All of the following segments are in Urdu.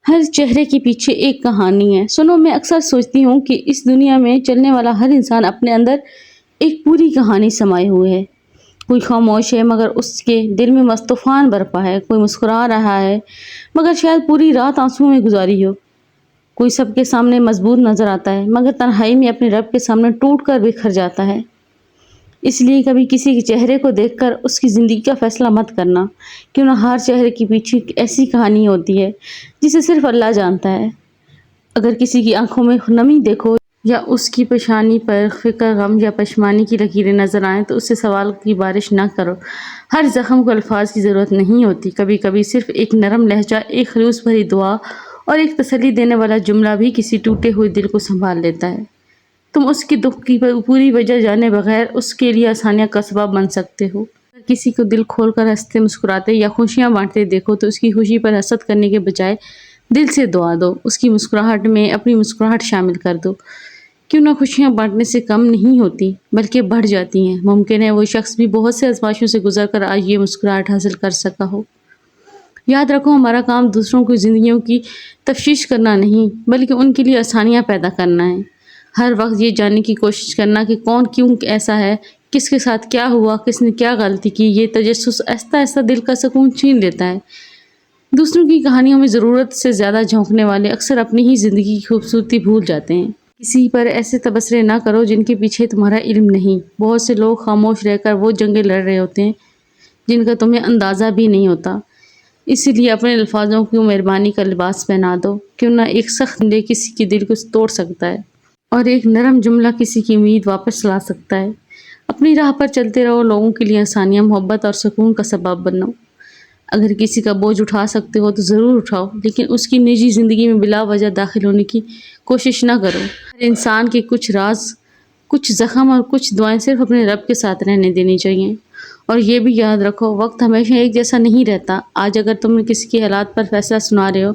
ہر چہرے کے پیچھے ایک کہانی ہے۔ سنو، میں اکثر سوچتی ہوں کہ اس دنیا میں چلنے والا ہر انسان اپنے اندر ایک پوری کہانی سمائے ہوئے ہے۔ کوئی خاموش ہے مگر اس کے دل میں مست طوفان برپا ہے، کوئی مسکرا رہا ہے مگر شاید پوری رات آنسوؤں میں گزاری ہو، کوئی سب کے سامنے مضبوط نظر آتا ہے مگر تنہائی میں اپنے رب کے سامنے ٹوٹ کر بکھر جاتا ہے۔ اس لیے کبھی کسی کے چہرے کو دیکھ کر اس کی زندگی کا فیصلہ مت کرنا، کیوں نہ ہر چہرے کے پیچھے ایک ایسی کہانی ہوتی ہے جسے صرف اللہ جانتا ہے۔ اگر کسی کی آنکھوں میں نمی دیکھو یا اس کی پیشانی پر فکر، غم یا پشیمانی کی لکیریں نظر آئیں تو اس سے سوال کی بارش نہ کرو۔ ہر زخم کو الفاظ کی ضرورت نہیں ہوتی، کبھی کبھی صرف ایک نرم لہجہ، ایک خلوص بھری دعا اور ایک تسلی دینے والا جملہ بھی کسی ٹوٹے ہوئے دل کو سنبھال لیتا ہے۔ تم اس کے دکھ کی پوری وجہ جانے بغیر اس کے لیے آسانیاں کا سبب بن سکتے ہو۔ اگر کسی کو دل کھول کر ہنستے، مسکراتے یا خوشیاں بانٹتے دیکھو تو اس کی خوشی پر حسد کرنے کے بجائے دل سے دعا دو، اس کی مسکراہٹ میں اپنی مسکراہٹ شامل کر دو۔ کیوں نہ خوشیاں بانٹنے سے کم نہیں ہوتی بلکہ بڑھ جاتی ہیں۔ ممکن ہے وہ شخص بھی بہت سے آزمائشوں سے گزر کر آج یہ مسکراہٹ حاصل کر سکا ہو۔ یاد رکھو، ہمارا کام دوسروں کی زندگیوں کی تفتیش کرنا نہیں بلکہ ان کے لیے آسانیاں پیدا کرنا ہے۔ ہر وقت یہ جاننے کی کوشش کرنا کہ کون کیوں ایسا ہے، کس کے ساتھ کیا ہوا، کس نے کیا غلطی کی، یہ تجسس آہستہ آہستہ دل کا سکون چھین لیتا ہے۔ دوسروں کی کہانیوں میں ضرورت سے زیادہ جھونکنے والے اکثر اپنی ہی زندگی کی خوبصورتی بھول جاتے ہیں۔ کسی پر ایسے تبصرے نہ کرو جن کے پیچھے تمہارا علم نہیں۔ بہت سے لوگ خاموش رہ کر وہ جنگیں لڑ رہے ہوتے ہیں جن کا تمہیں اندازہ بھی نہیں ہوتا۔ اسی لیے اپنے الفاظوں کو مہربانی کا لباس پہنا دو، کیوں نہ ایک سخت ڈنڈے کسی کے دل کو توڑ سکتا ہے اور ایک نرم جملہ کسی کی امید واپس لا سکتا ہے۔ اپنی راہ پر چلتے رہو، لوگوں کے لیے آسانیاں، محبت اور سکون کا سبب بنو۔ اگر کسی کا بوجھ اٹھا سکتے ہو تو ضرور اٹھاؤ، لیکن اس کی نجی زندگی میں بلا وجہ داخل ہونے کی کوشش نہ کرو۔ ہر انسان کے کچھ راز، کچھ زخم اور کچھ دعائیں صرف اپنے رب کے ساتھ رہنے دینی چاہیے۔ اور یہ بھی یاد رکھو، وقت ہمیشہ ایک جیسا نہیں رہتا۔ آج اگر تم کسی کے حالات پر فیصلہ سنا رہے ہو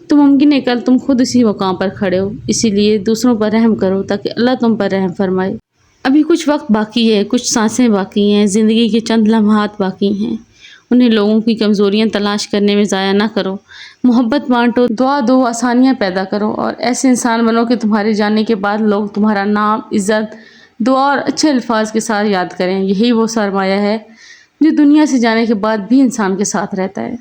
تو ممکن ہے کل تم خود اسی مقام پر کھڑے ہو۔ اسی لیے دوسروں پر رحم کرو تاکہ اللہ تم پر رحم فرمائے۔ ابھی کچھ وقت باقی ہے، کچھ سانسیں باقی ہیں، زندگی کے چند لمحات باقی ہیں۔ انہیں لوگوں کی کمزوریاں تلاش کرنے میں ضائع نہ کرو۔ محبت بانٹو، دعا دو، آسانیاں پیدا کرو اور ایسے انسان بنو کہ تمہارے جانے کے بعد لوگ تمہارا نام، عزت، دعا اور اچھے الفاظ کے ساتھ یاد کریں۔ یہی وہ سرمایہ ہے جو دنیا سے جانے کے بعد بھی انسان کے ساتھ رہتا ہے۔